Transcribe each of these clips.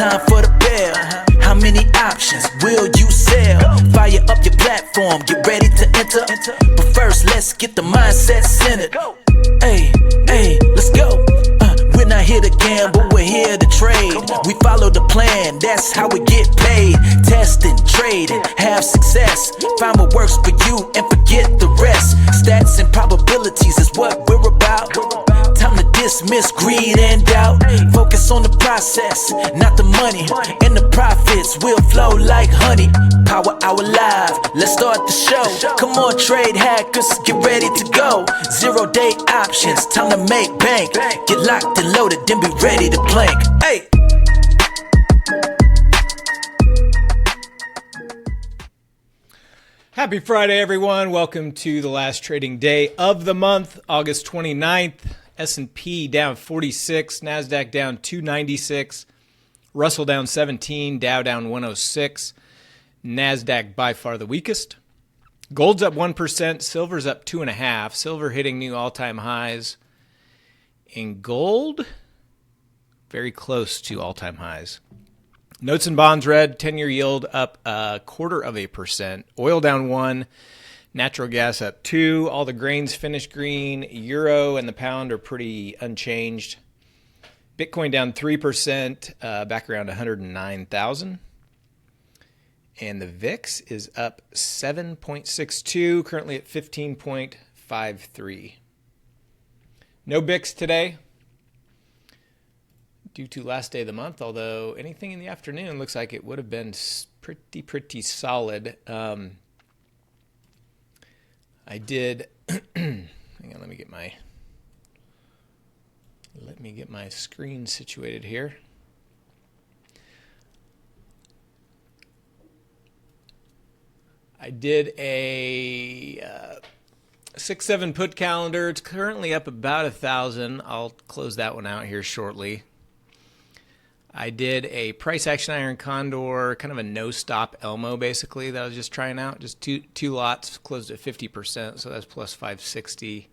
time for the bell. How many options will you sell? Fire up your platform, get ready to enter. But first, let's get the mindset centered. Hey, let's go. We're not here to gamble, we're here to trade. We follow the plan, that's how we get paid. Testing, trading, have success. Find what works for you and forget the rest. Stats and probabilities is what we're about. Time to dismiss greed and doubt. Focus on the process, not the money. And the profits will flow like honey. Power Hour Live, let's start the show. Come on, trade hackers, get ready to go. 0-day options, time to make bank. Get locked and loaded, then be ready to plank. Hey! Happy Friday, everyone. Welcome to the last trading day of the month, August 29th. S&P down 46, NASDAQ down 296, Russell down 17, Dow down 106, NASDAQ by far the weakest. Gold's up 1%, silver's up 2.5%, silver hitting new all-time highs. And gold, very close to all-time highs. Notes and bonds red, 10-year yield up 0.25%, oil down 1%. Natural gas up 2%. All the grains finished green. Euro and the pound are pretty unchanged. Bitcoin down 3%, back around 109,000. And the VIX is up 7.62, currently at 15.53. No BIX today due to last day of the month, although anything in the afternoon looks like it would have been pretty solid. I did, hang on, let me get my screen situated here. I did a 6-7 put calendar. It's currently up about 1,000. I'll close that one out here shortly. I did a price action iron Condor, kind of a no-stop Elmo, basically, that I was just trying out. Just two lots, closed at 50%, so that's plus 560.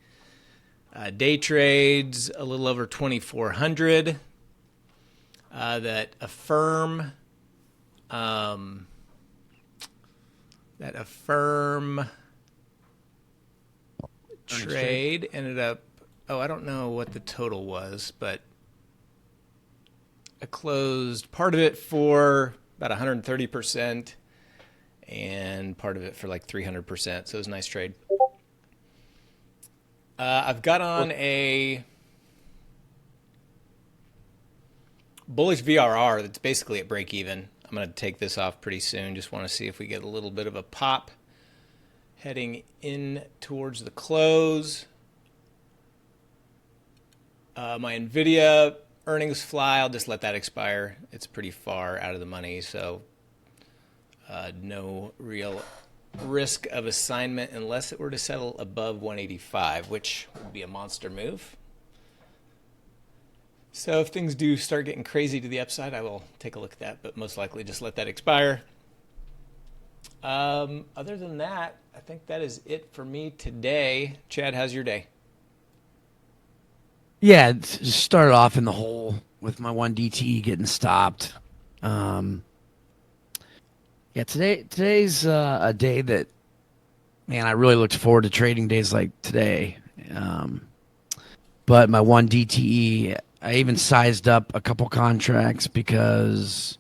Day trades, a little over 2,400. That Affirm trade ended up, I don't know what the total was, but I closed part of it for about 130% and part of it for like 300%. So it was a nice trade. I've got on a bullish VRR that's basically at break even. I'm going to take this off pretty soon. Just want to see if we get a little bit of a pop heading in towards the close. My NVIDIA earnings fly, I'll just let that expire. It's pretty far out of the money, so no real risk of assignment unless it were to settle above 185, which would be a monster move. So if things do start getting crazy to the upside, I will take a look at that, but most likely just let that expire. Other than that, I think that is it for me today. Chad, how's your day? Yeah, just started off in the hole with my one DTE getting stopped. Today's a day that, man, I really looked forward to trading days like today. But my one DTE, I even sized up a couple contracts because,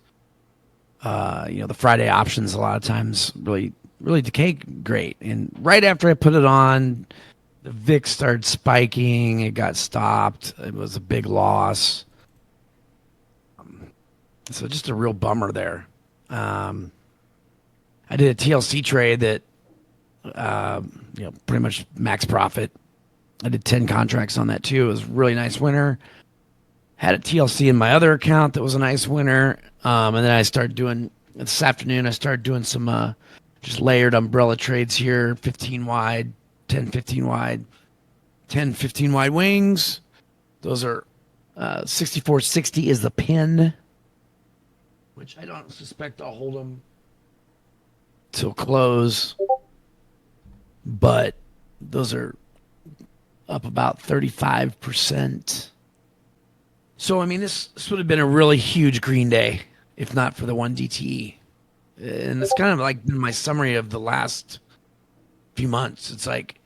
the Friday options a lot of times really decay great. And right after I put it on, the VIX started spiking. It got stopped. It was a big loss. So just a real bummer there. I did a TLC trade that, pretty much max profit. I did 10 contracts on that too. It was a really nice winner. Had a TLC in my other account that was a nice winner. And then I started doing, this afternoon, I started doing some just layered umbrella trades here, 15 wide. 10, 15 wide, 10, 15 wide wings. Those are 64.60 is the pin, which I don't suspect I'll hold them till close. But those are up about 35%. So, I mean, this would have been a really huge green day. if not for the one DTE. And it's kind of like been my summary of the last few months. It's like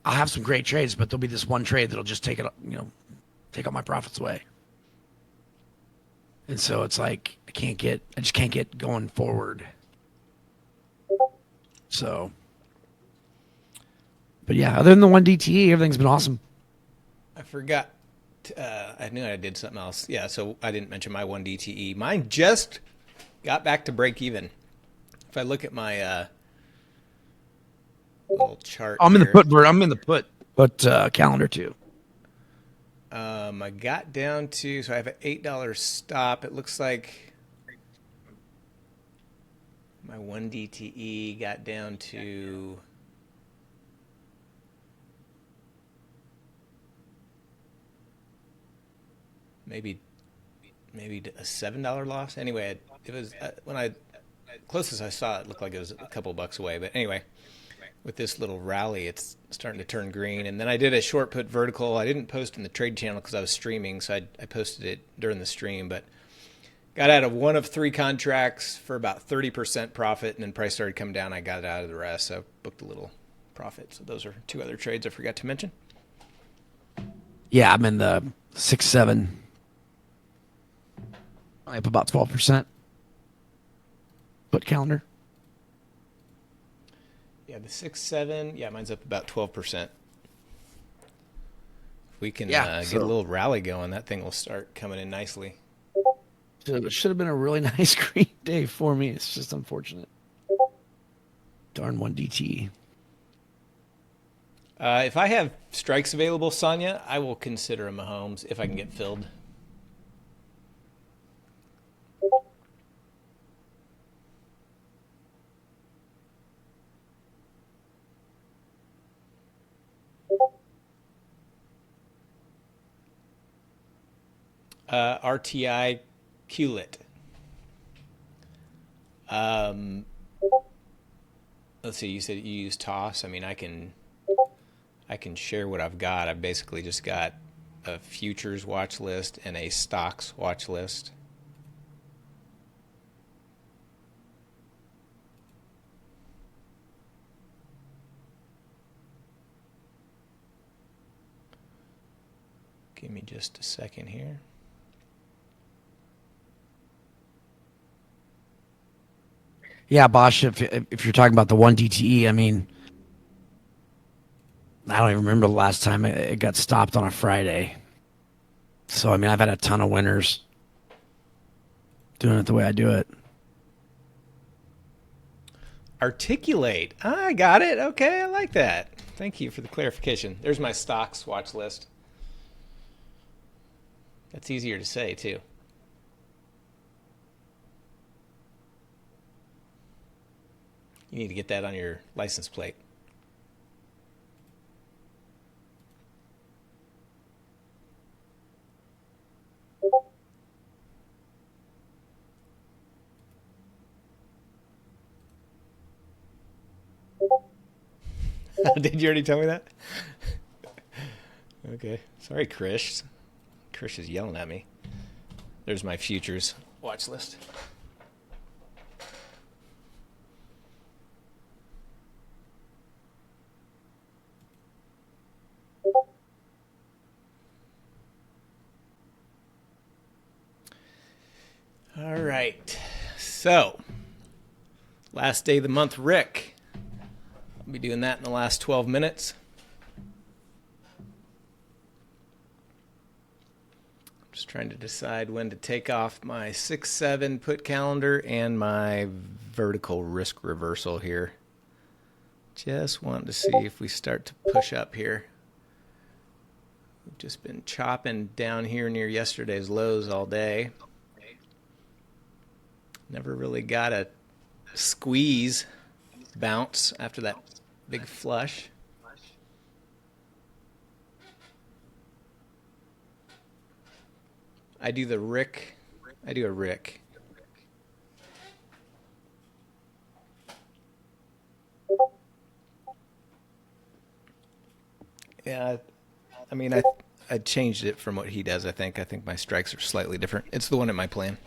I'll have some great trades, but there'll be this one trade that'll just take all my profits away. And so it's like I just can't get going forward. So, but yeah, other than the one DTE, everything's been awesome. I forgot. I knew I did something else. Yeah, so I didn't mention my one DTE. Mine just got back to break even. If I look at my little chart, I'm in the here, put. I'm in the put calendar too. I got down to, so I have an $8 stop. It looks like my one DTE got down to maybe a $7 loss. Anyway, it was when I closest I saw it looked like it was a couple bucks away. But anyway, with this little rally, it's starting to turn green. And then I did a short put vertical. I didn't post in the trade channel because I was streaming, so I posted it during the stream. But got out of one of 3 contracts for about 30% profit, and then price started coming down. I got out of the rest, so booked a little profit. So those are 2 other trades I forgot to mention. Yeah, I'm in the 6-7. I'm up about 12%. Put calendar. Yeah, the 6-7. Yeah, mine's up about 12%. If we can get a little rally going, that thing will start coming in nicely. It should have been a really nice green day for me. It's just unfortunate. Darn one DTE. If I have strikes available, Sonia, I will consider a Mahomes if I can get filled. RTI QLIT. Let's see. You said you use TOS. I mean, I can share what I've got. I've basically just got a futures watch list and a stocks watch list. Give me just a second here. Yeah, Bosch, if you're talking about the one DTE, I mean, I don't even remember the last time it got stopped on a Friday. So, I mean, I've had a ton of winners doing it the way I do it. Articulate. I got it. Okay, I like that. Thank you for the clarification. There's my stocks watch list. That's easier to say, too. You need to get that on your license plate. Did you already tell me that? Okay. Sorry, Krish. Krish is yelling at me. There's my futures watch list. All right. So, last day of the month, Rick. I'll be doing that in the last 12 minutes. I'm just trying to decide when to take off my 6-7 put calendar and my vertical risk reversal here. Just wanting to see if we start to push up here. We've just been chopping down here near yesterday's lows all day. Never really got a squeeze bounce after that big flush. I do a Rick. Yeah, I mean, I changed it from what he does, I think. I think my strikes are slightly different. It's the one in my plan.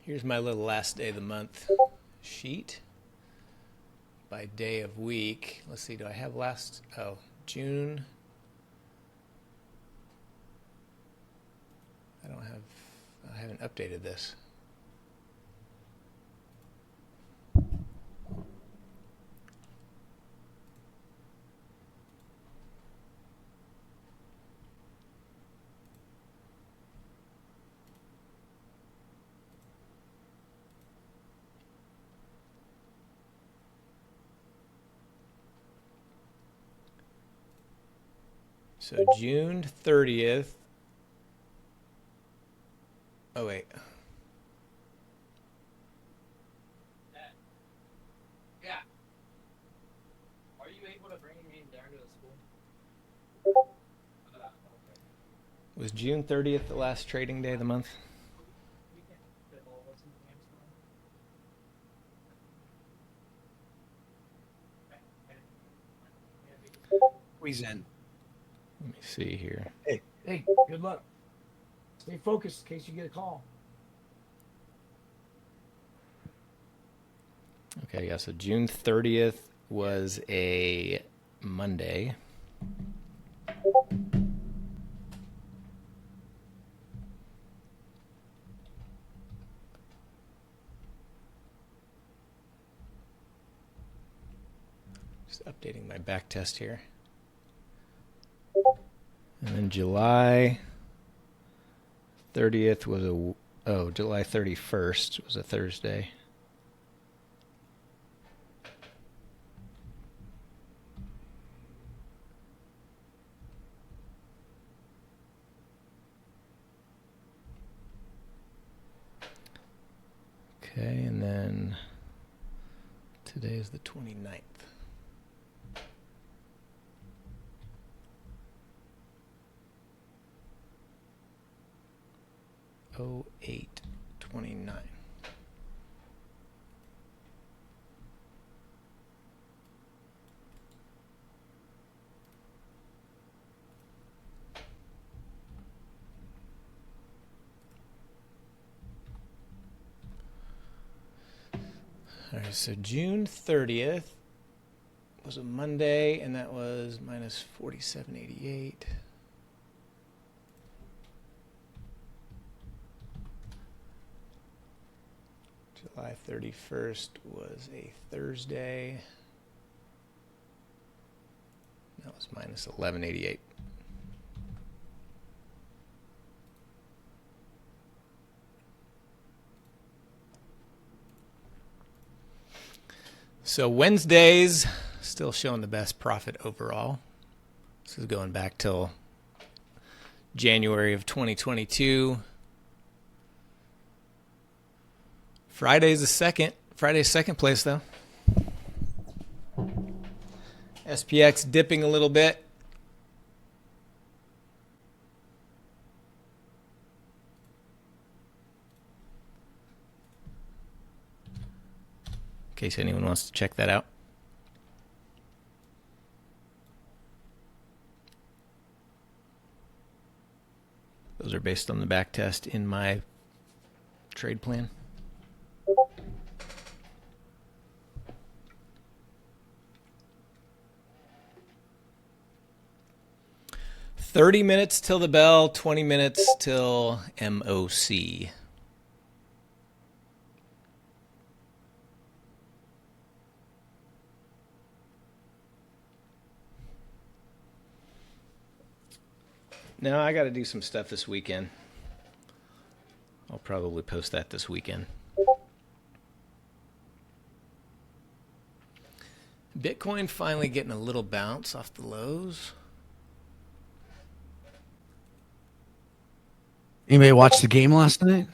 Here's my little last day of the month sheet by day of week. Let's see, do I have June? I haven't updated this. So June 30th. Oh, wait. Yeah. Are you able to bring me down to the school? Was June 30th the last trading day of the month? Squeeze in. Let me see here. Hey, good luck. Stay focused in case you get a call. Okay, yeah, so June 30th was a Monday. Just updating my back test here. And then July 30th was July 31st was a Thursday. Okay, and then today is the 29th. Oh, 8/29. All right, so June 30th was a Monday, and that was minus 47.88. July 31st was a Thursday. That was minus 11.88. So Wednesdays, still showing the best profit overall. This is going back till January of 2022. Friday's second place though. SPX dipping a little bit. In case anyone wants to check that out. Those are based on the back test in my trade plan. "30 minutes till the bell, 20 minutes till MOC." No, I got to do some stuff this weekend. I'll probably post that this weekend. Bitcoin finally getting a little bounce off the lows. Anybody watch the game last night?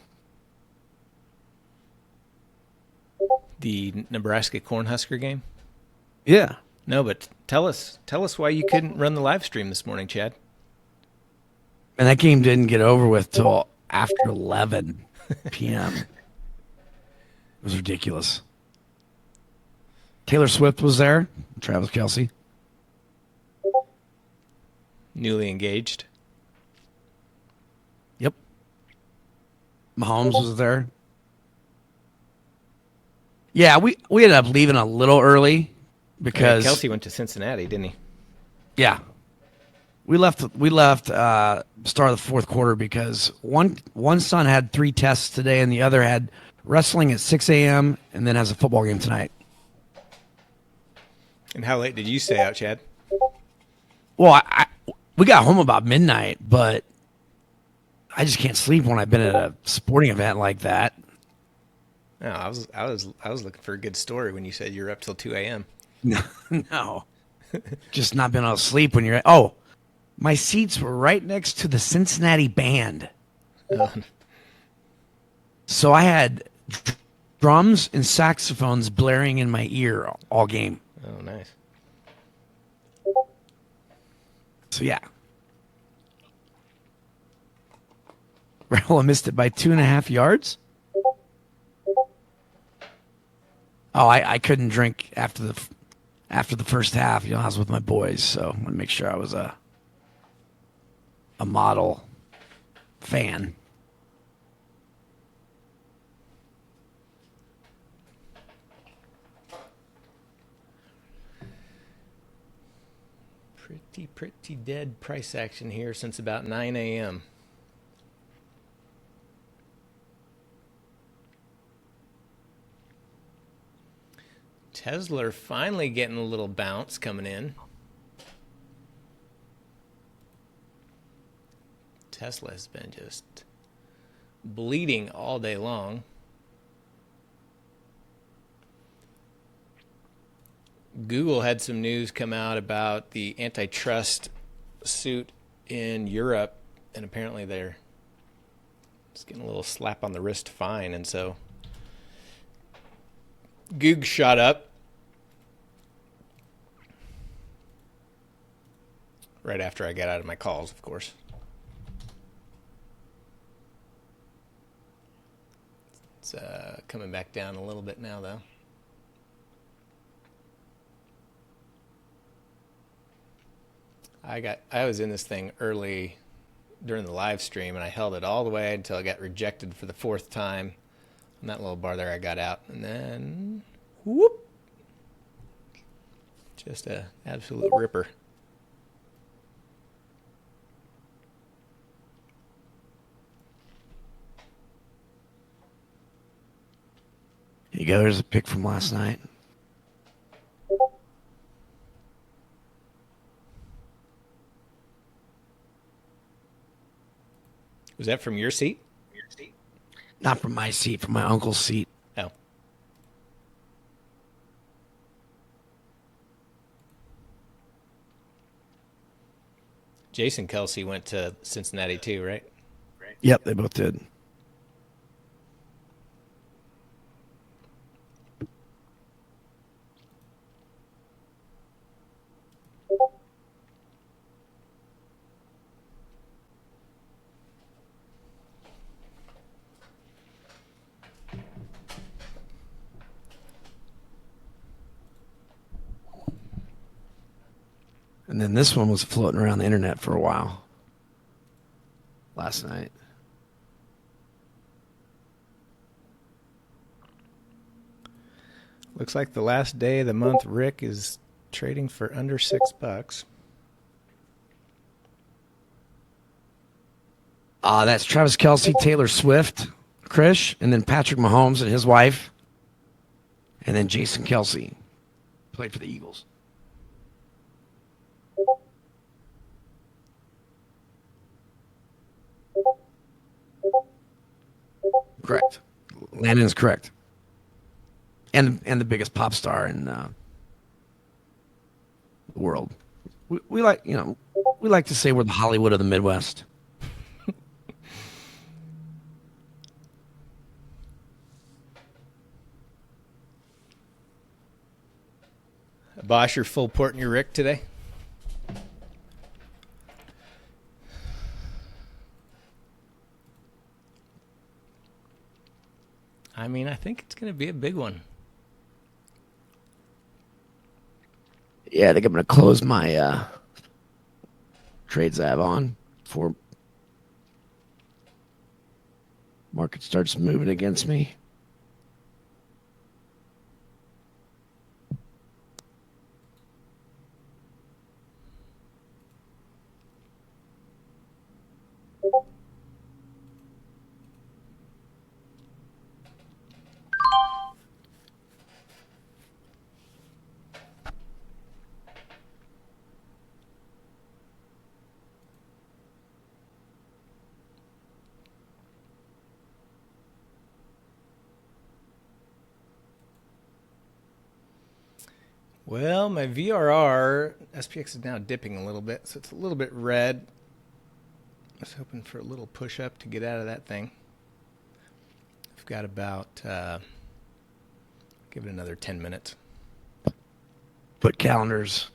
The Nebraska Cornhusker game? Yeah. No, but tell us why you couldn't run the live stream this morning, Chad. And that game didn't get over with till after 11 p.m. It was ridiculous. Taylor Swift was there. Travis Kelce. Newly engaged. Yep. Mahomes was there. Yeah, we ended up leaving a little early because Kelsey went to Cincinnati, didn't he? yeah, we left start of the fourth quarter because one son had 3 tests today and the other had wrestling at 6 a.m. and then has a football game tonight. And how late did you stay out, Chad? Well, we got home about midnight, but I just can't sleep when I've been at a sporting event like that. No, I was looking for a good story when you said you were up till 2 a.m. No. Just not being able to sleep when you're at. Oh, my seats were right next to the Cincinnati band. So I had drums and saxophones blaring in my ear all game. Oh, nice. So, yeah. Raul missed it by 2.5 yards. Oh, I couldn't drink after the first half. I was with my boys, so I want to make sure I was a model fan. Pretty dead price action here since about 9 a.m. Tesla finally getting a little bounce coming in. Tesla has been just bleeding all day long. Google had some news come out about the antitrust suit in Europe, and apparently they're just getting a little slap on the wrist fine, and so Goog shot up right after I got out of my calls, of course. It's coming back down a little bit now, though. I was in this thing early during the live stream, and I held it all the way until I got rejected for the 4th time. On that little bar there, I got out, and then whoop, just a absolute ripper. Here you go. There's a pick from last night. Was that from your seat? Not from my seat, from my uncle's seat. Oh. Jason Kelsey went to Cincinnati too, right? Yep, they both did. And then this one was floating around the internet for a while last night. Looks like the last day of the month, Rick is trading for under $6. That's Travis Kelce, Taylor Swift, Krish, and then Patrick Mahomes and his wife, and then Jason Kelsey played for the Eagles. Correct. Landon's correct. And the biggest pop star in the world. We like to say we're the Hollywood of the Midwest. Bosch, you're full porting your Rick today? I mean, I think it's going to be a big one. Yeah, I think I'm going to close my trades I have on before market starts moving against me. Well, my VRR, SPX is now dipping a little bit, so it's a little bit red. I was hoping for a little push up to get out of that thing. I've got about, give it another 10 minutes. Put calendars.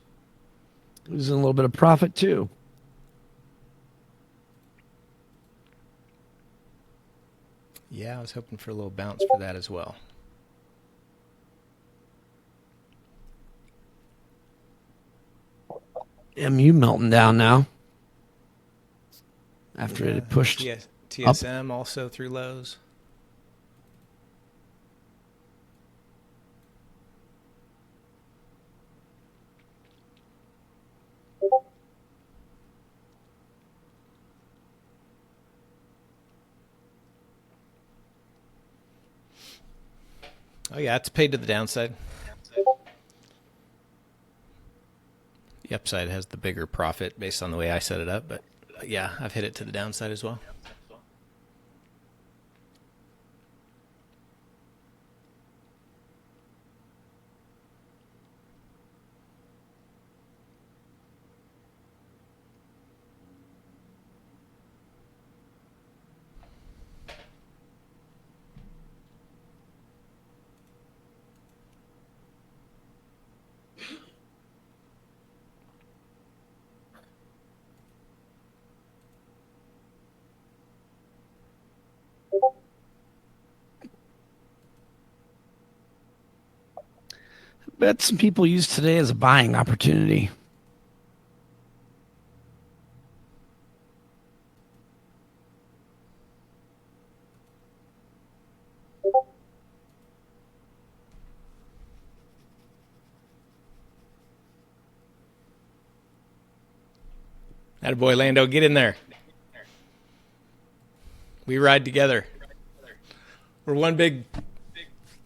Losing a little bit of profit too. Yeah, I was hoping for a little bounce for that as well. MU melting down now. After it had pushed TSM also through lows. Oh yeah, it's paid to the downside. The upside has the bigger profit based on the way I set it up, but yeah, I've hit it to the downside as well. Bet some people use today as a buying opportunity. Attaboy, Lando, get in there. We ride together. We're one big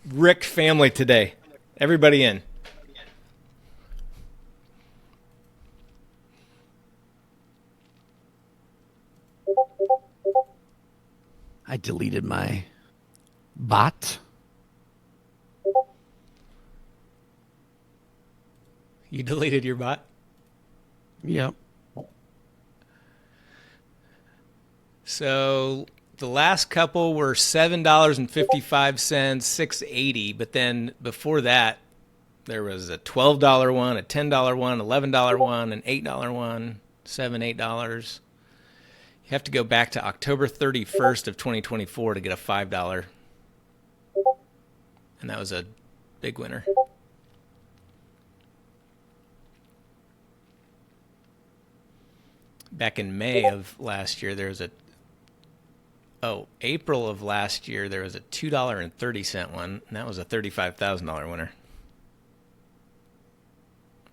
Rick family today. Everybody in. I deleted my bot. You deleted your bot? Yep. So the last couple were $7.55, $6.80, but then before that there was a $12 one, a $10 one, $11 one, an $8 one, $7, $8. You have to go back to October 31st of 2024 to get a $5. And that was a big winner. Back in May of last year, there was April of last year, there was a $2.30 one, and that was a $35,000 winner.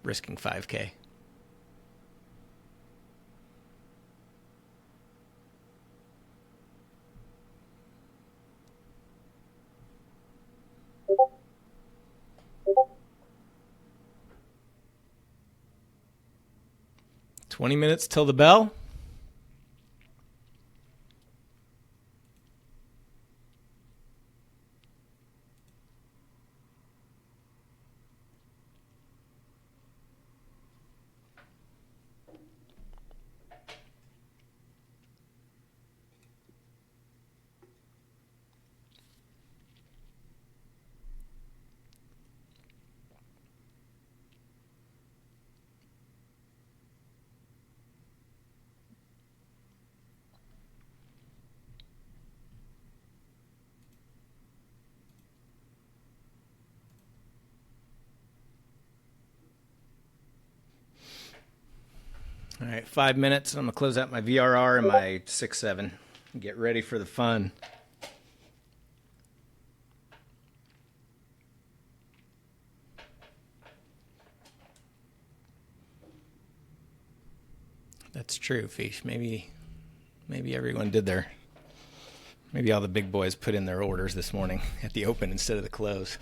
Risking $5K. $20 minutes till the bell. All right, 5 minutes. I'm going to close out my VRR and my 6-7. Get ready for the fun. That's true, Fish. Maybe everyone did their... Maybe all the big boys put in their orders this morning at the open instead of the close.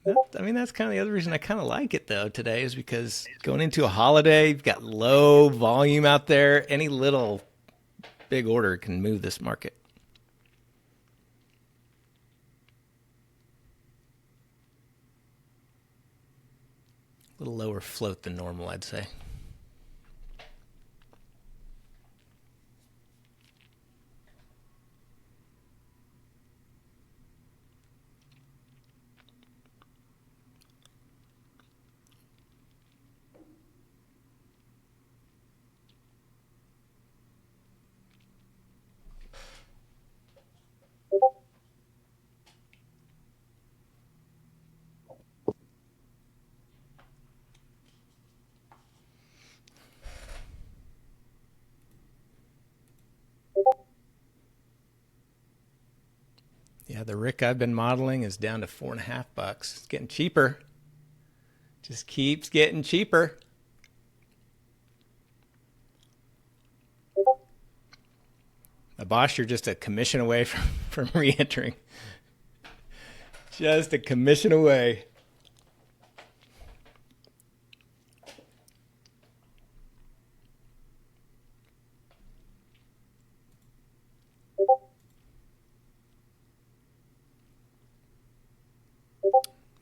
That's kind of the other reason I kind of like it though today is because going into a holiday, you've got low volume out there. Any little big order can move this market. A little lower float than normal, I'd say. Yeah, the Rick I've been modeling is down to $4.50. It's getting cheaper. Just keeps getting cheaper. Bosch, you're just a commission away from re-entering. Just a commission away.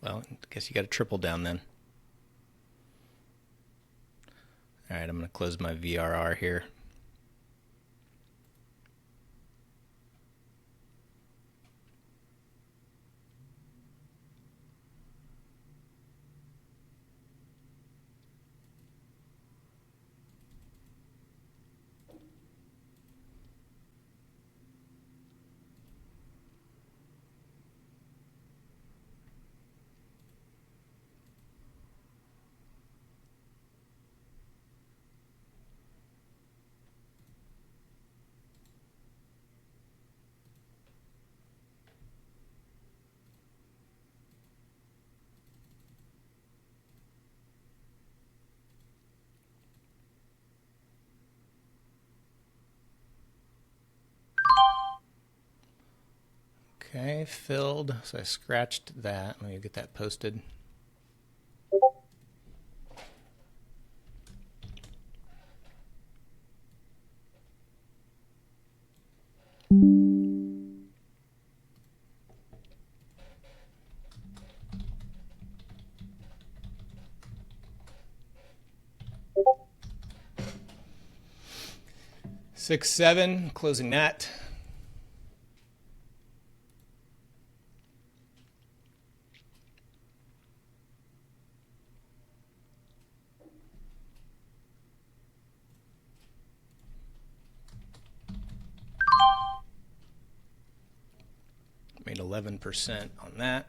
Well, I guess you got to triple down then. All right, I'm going to close my VRR here. Okay, filled. So I scratched that. Let me get that posted. Six, seven, closing that. Made 11% on that.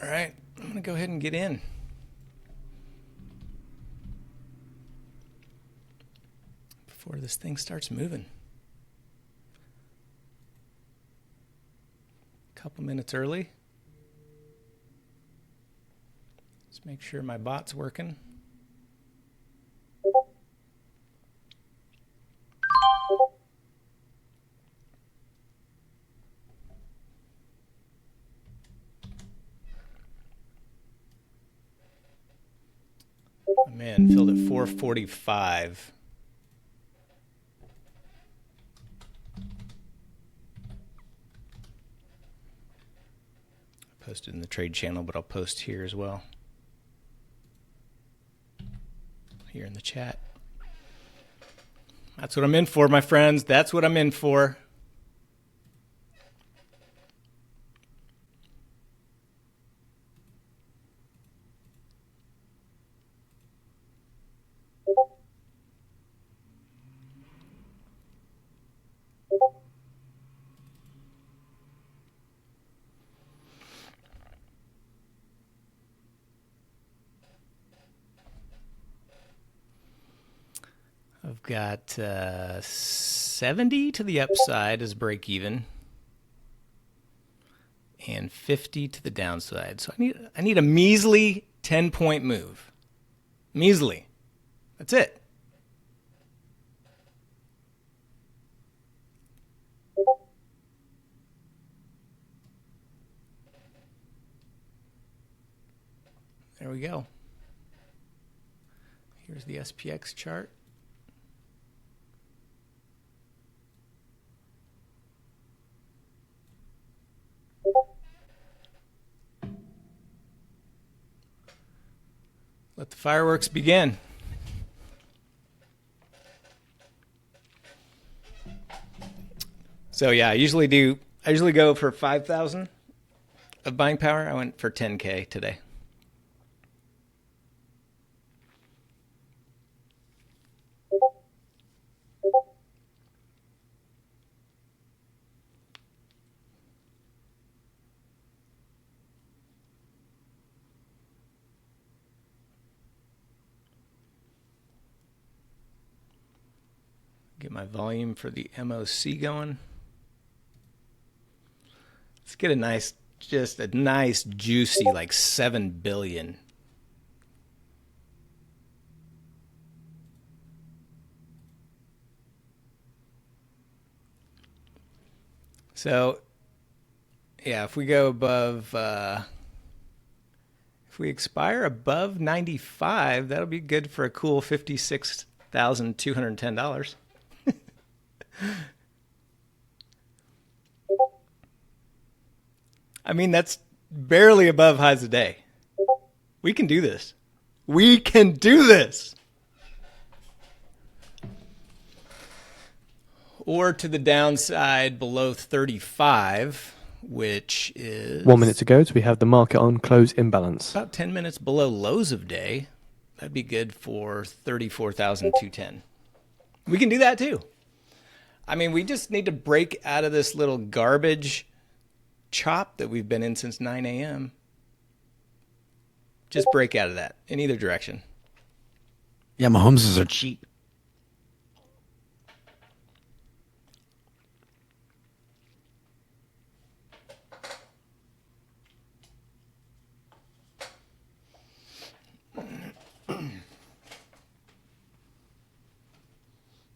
All right, I'm going to go ahead and get in. Before this thing starts moving. A couple minutes early. Let's make sure my bot's working. Man, filled at 445. I posted in the trade channel, but I'll post here as well. Here in the chat. That's what I'm in for, my friends. That's what I'm in for. I've got 70 to the upside as break even, and 50 to the downside. So I need a measly 10-point move. Measly. That's it. There we go. Here's the SPX chart. Let the fireworks begin. So yeah, I usually go for 5,000 of buying power. I went for 10K today. Get my volume for the MOC going. Let's get just a nice juicy like 7 billion. So yeah, if we go above, if we expire above 95, that'll be good for a cool $56,210. I mean, that's barely above highs a day. We can do this. We can do this. Or to the downside below 35, which is 1 minute to go. So we have the market on close imbalance. about 10 minutes below lows of day. That'd be good for 34,210. We can do that too. I mean, we just need to break out of this little garbage chop that we've been in since 9 a.m. Just break out of that in either direction. Yeah, Mahomes are cheap.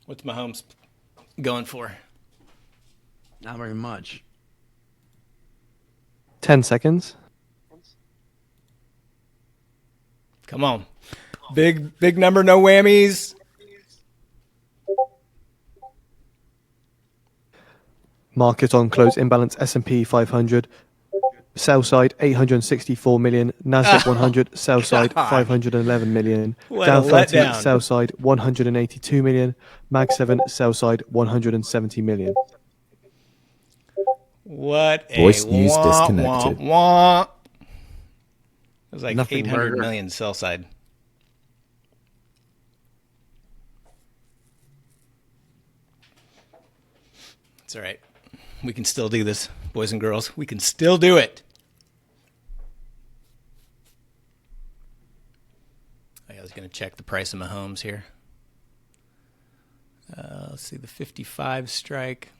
What's Mahomes going for? Not very much. 10 seconds. Come on. Big number, no whammies. Market on close imbalance. S&P 500. Sell side 864 million. Nasdaq 100. Sell side 511 million. What Dow a 30. letdown. Sell side 182 million. Mag 7. Sell side 170 million. What a Voice news wah, disconnected. Wah, wah. It was like Nothing 800 burger. million sell side. It's all right. We can still do this, boys and girls. We can still do it. I was going to check the price of Mahomes here. Let's see the 55 strike.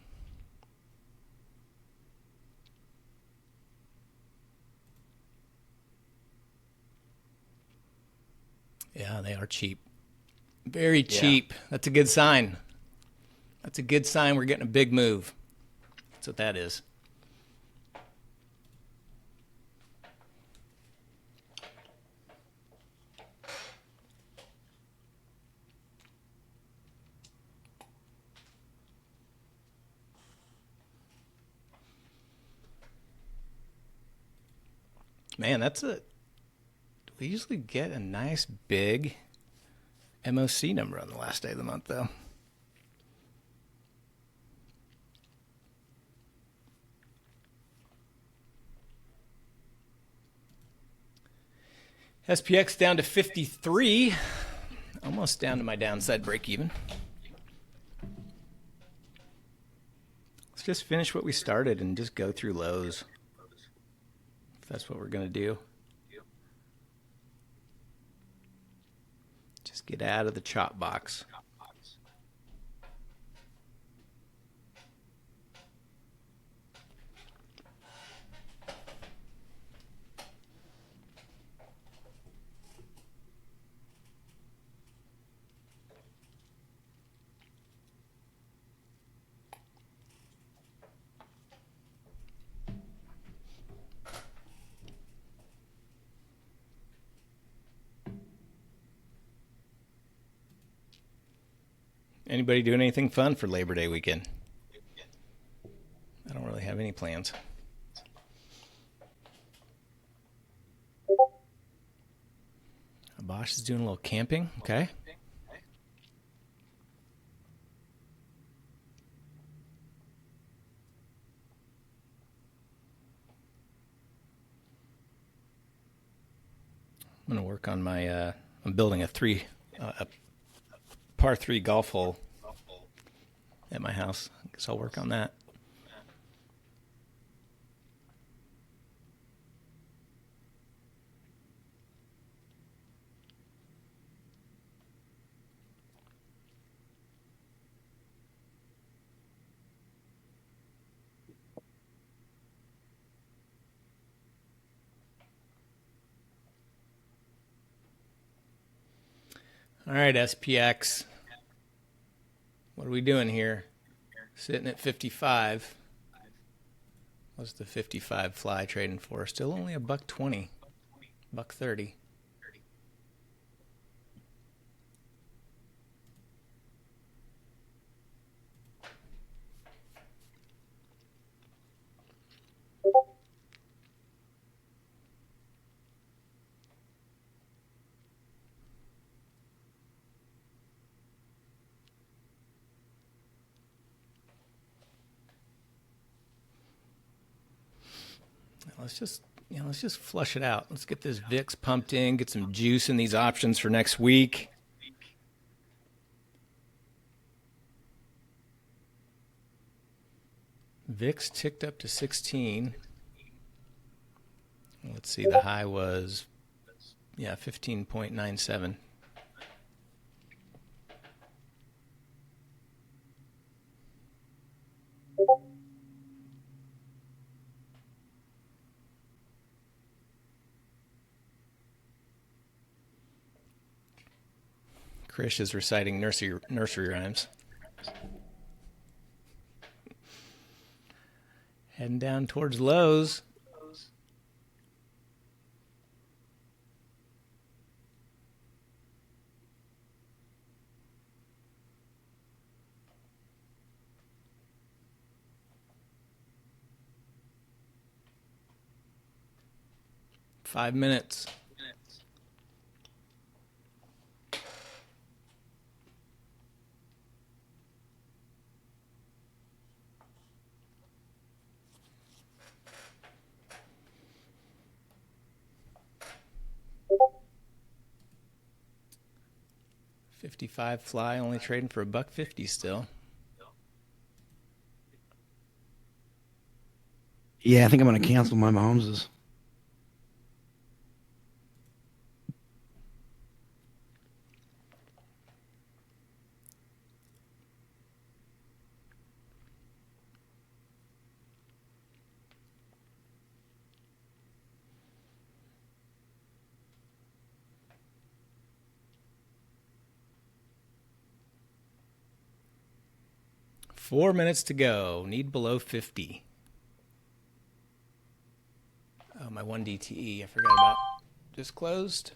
Yeah, they are cheap. Very cheap. That's a good sign. That's a good sign we're getting a big move. That's what that is. Man, we usually get a nice big MOC number on the last day of the month, though. SPX down to 53, almost down to my downside break even. Let's just finish what we started and just go through lows, if that's what we're going to do. Just get out of the chop box. Anybody doing anything fun for Labor Day weekend? I don't really have any plans. Bosch is doing a little camping. Okay. I'm going to work on my, I'm building a par 3 golf hole at my house. I guess I'll work on that. All right, SPX. What are we doing here? Sitting at 55. What's the 55 fly trading for? Still only a $1.20, $1.30. Let's just flush it out. Let's get this VIX pumped in, get some juice in these options for next week. VIX ticked up to 16. Let's see, the high was 15.97. Krish is reciting nursery rhymes. Heading down towards lows. Five minutes. $55 fly, only trading for $1.50 still. Yeah, I think I'm going to cancel my Mahomeses. Four minutes to go. Need below 50. Oh, my one DTE I forgot about. Just closed.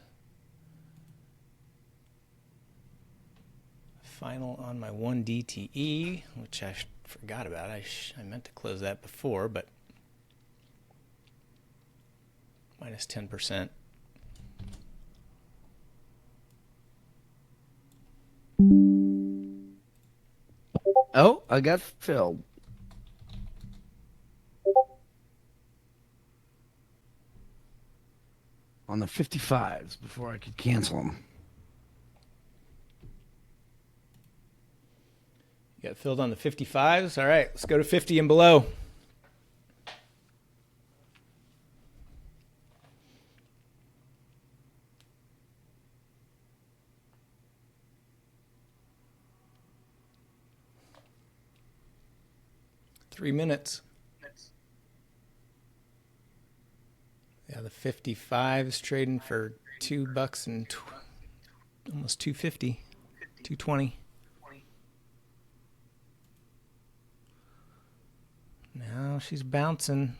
Final on my one DTE, which I forgot about. I meant to close that before, but minus 10%. Oh, I got filled. On the 55s before I could cancel them. You got filled on the 55s. All right, let's go to 50 and below. Three minutes. Yeah, the 55s trading for $2 and almost $2.50, $2.20. Now she's bouncing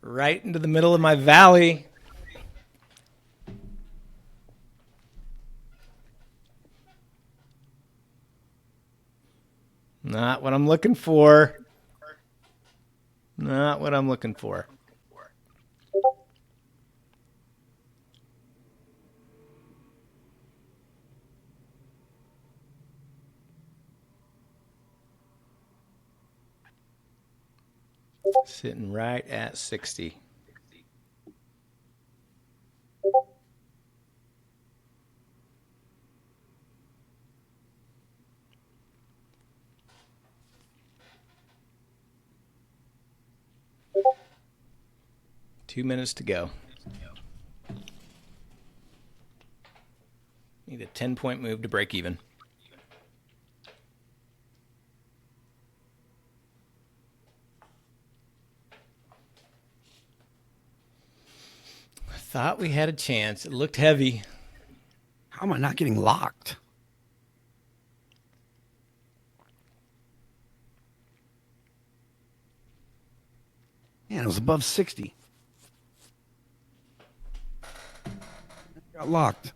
right into the middle of my valley. Not what I'm looking for. Not what I'm looking for. Sitting right at 60. Two minutes to go. Need a 10-point move to break even. I thought we had a chance. It looked heavy. How am I not getting locked? Man, it was above 60. Got locked.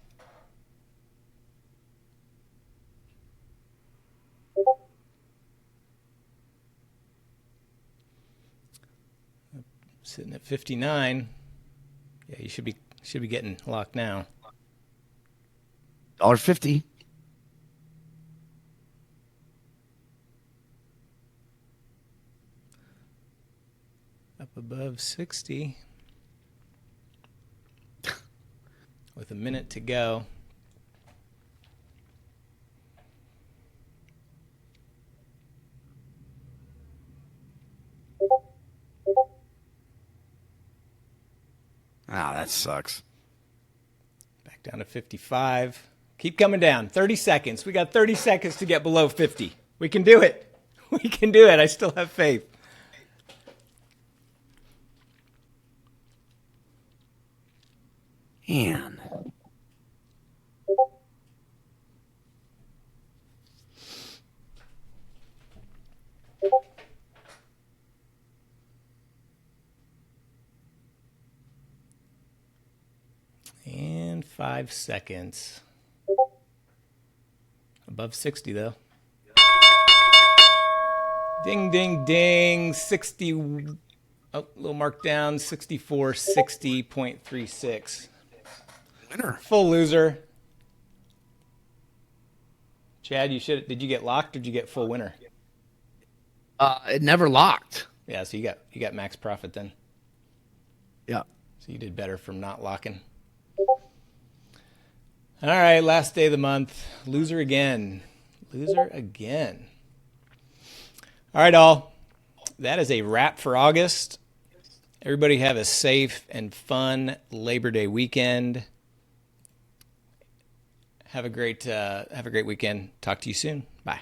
Sitting at 59. Yeah, you should be getting locked now. $1.50. Up above 60. With a minute to go. Ah, that sucks. Back down to 55. Keep coming down. 30 seconds. We got 30 seconds to get below 50. We can do it. We can do it. I still have faith. Man. And 5 seconds. Above 60, though. Ding, ding, ding. 60. Oh, a little mark down. 6460.36. Winner. Full loser. Chad, did you get locked or did you get full winner? It never locked. Yeah, so you got max profit then. Yeah. So you did better from not locking. All right, last day of the month. Loser again. Loser again. All right, all. That is a wrap for August. Everybody have a safe and fun Labor Day weekend. Have a great weekend. Talk to you soon. Bye.